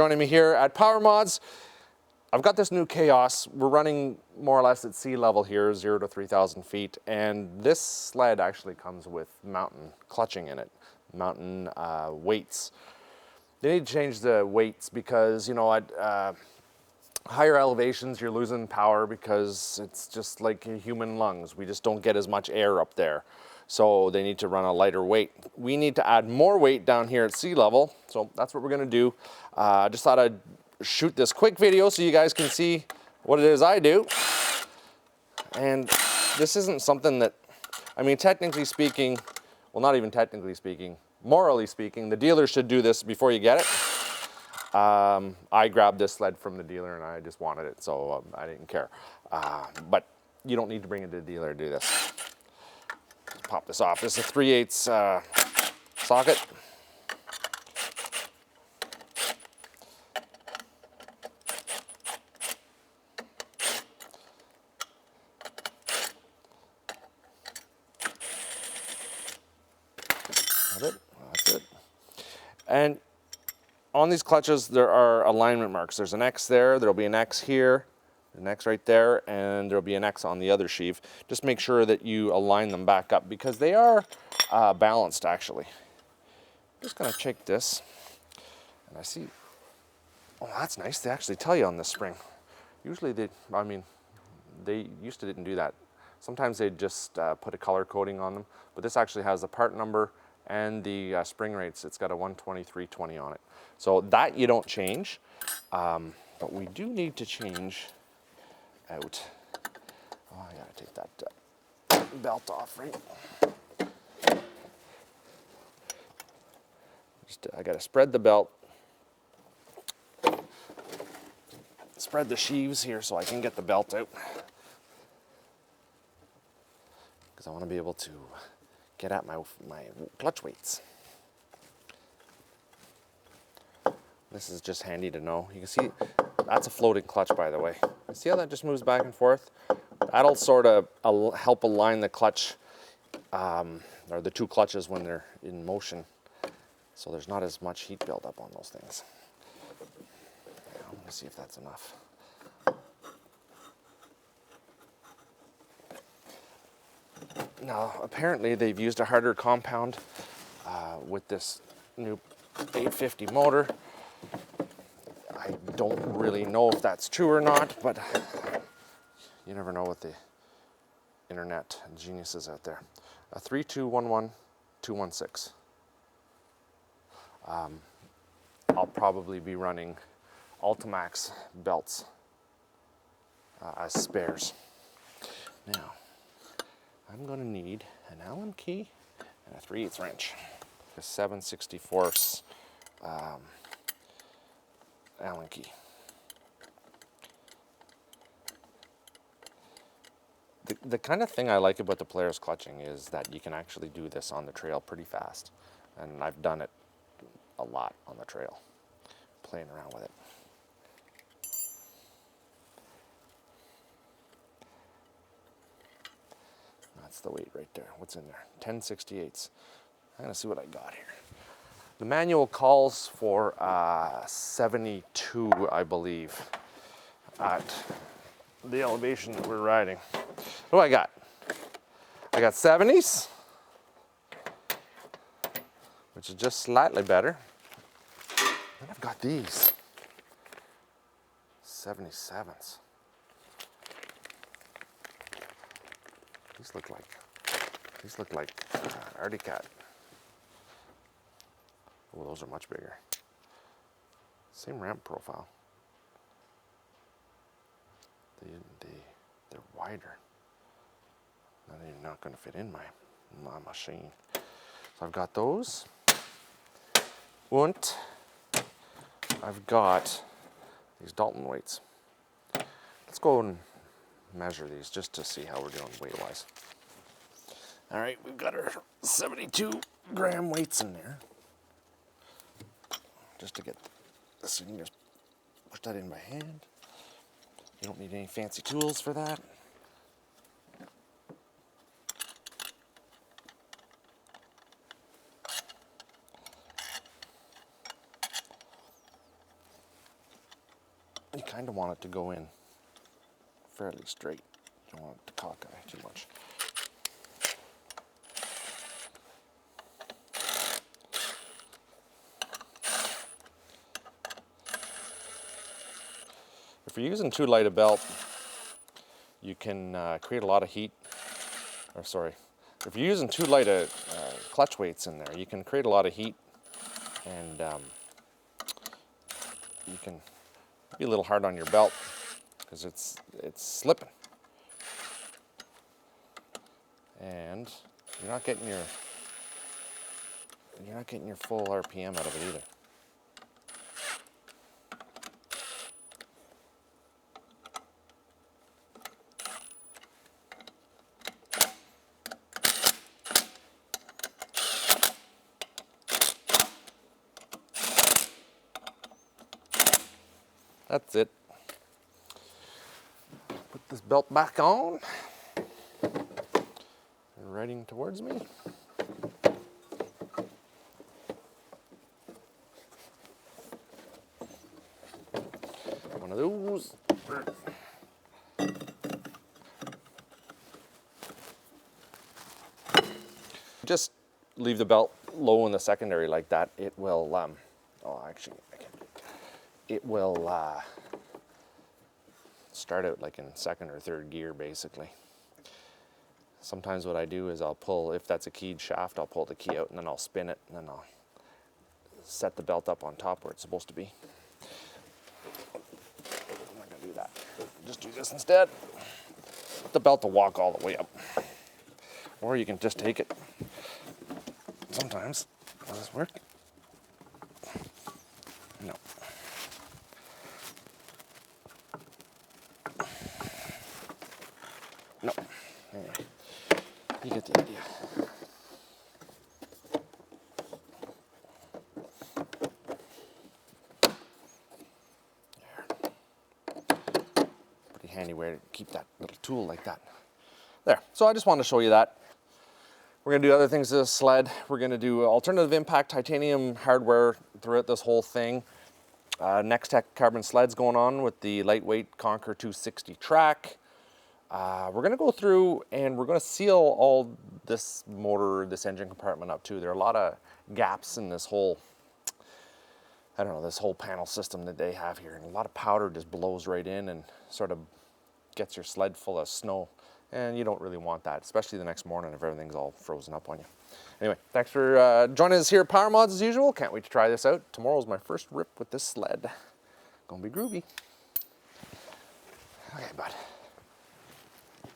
joining me here at Power Mods. I've got this new Chaos. We're running more or less at sea level here, 0 to 3,000 feet, and this sled actually comes with mountain clutching in it, mountain weights. They need to change the weights because, you know, at higher elevations you're losing power because it's just like human lungs. We just don't get as much air up there. So they need to run a lighter weight. We need to add more weight down here at sea level, so that's what we're gonna do. I just thought I'd shoot this quick video so you guys can see what it is I do. And this isn't something that, I mean, technically speaking, well, not even technically speaking, morally speaking, the dealer should do this before you get it. I grabbed this sled from the dealer and I just wanted it, so I didn't care. But you don't need to bring it to the dealer to do this. Pop this off. This is a 3/8 socket. That's it. And on these clutches, there are alignment marks. There's an X there, there'll be an X here, an X right there, and there'll be an X on the other sheave. Just make sure that you align them back up because they are balanced actually. I'm just gonna check this, and I see, oh, that's nice. They actually tell you on this spring. Usually they used to didn't do that. Sometimes they'd just put a color coding on them, but this actually has the part number and the spring rates. It's got a 123/20 on it. So that you don't change, but we do need to change out. Oh, I gotta take that belt off, right? I gotta spread the belt, spread the sheaves here so I can get the belt out. Because I want to be able to get at my clutch weights. This is just handy to know. You can see that's a floating clutch, by the way. See how that just moves back and forth? That'll sort of help align the clutch, or the two clutches when they're in motion. So there's not as much heat buildup on those things. I'm gonna see if that's enough. Now, apparently they've used a harder compound with this new 850 motor. I don't really know if that's true or not, but you never know with the internet geniuses out there. A 3211216. I'll probably be running Ultimax belts as spares. Now, I'm going to need an Allen key and a 3/8 wrench. A 7/64 Allen key. The kind of thing I like about the Polaris clutching is that you can actually do this on the trail pretty fast. And I've done it a lot on the trail, playing around with it. That's the weight right there. What's in there? 10/68. I'm gonna see what I got here. The manual calls for 72, I believe, at the elevation that we're riding. What do I got? I got 70s, which is just slightly better. Then I've got these 77s. These look like Arctic Cat. Oh, those are much bigger. Same ramp profile. They're wider. And they're not going to fit in my machine. So I've got those. And I've got these Dalton weights. Let's go and measure these just to see how we're doing weight-wise. All right, we've got our 72-gram weights in there. Just to get this, you can just push that in by hand. You don't need any fancy tools for that. you kind of want it to go in fairly straight. You don't want it to cockeye too much. If you're using too light a belt, you can create a lot of heat. Or sorry, if you're using too light a clutch weights in there, you can create a lot of heat, and you can be a little hard on your belt because it's slipping, and you're not getting your full RPM out of it either. That's it. Put this belt back on. Riding towards me. One of those. Just leave the belt low in the secondary like that. It will, oh, actually, I can't do it. It will start out like in second or third gear, basically. Sometimes what I do is I'll pull, if that's a keyed shaft, I'll pull the key out and then I'll spin it and then I'll set the belt up on top where it's supposed to be. I'm not gonna do that. Just do this instead. The belt will walk all the way up. Or you can just take it. Sometimes, does this work? No. No. Anyway, you get the idea. There. Pretty handy way to keep that little tool like that. There. So I just wanted to show you that. We're going to do other things to this sled. We're going to do alternative impact titanium hardware throughout this whole thing. Next Tech carbon sleds going on with the lightweight Conquer 260 track. We're going to go through and we're going to seal all this motor, this engine compartment up too. There are a lot of gaps in this whole, I don't know, this whole panel system that they have here. And a lot of powder just blows right in and sort of gets your sled full of snow. And you don't really want that, especially the next morning if everything's all frozen up on you. Anyway, thanks for joining us here at Power Mods as usual. Can't wait to try this out. Tomorrow's my first rip with this sled. Gonna be groovy. Okay, bud.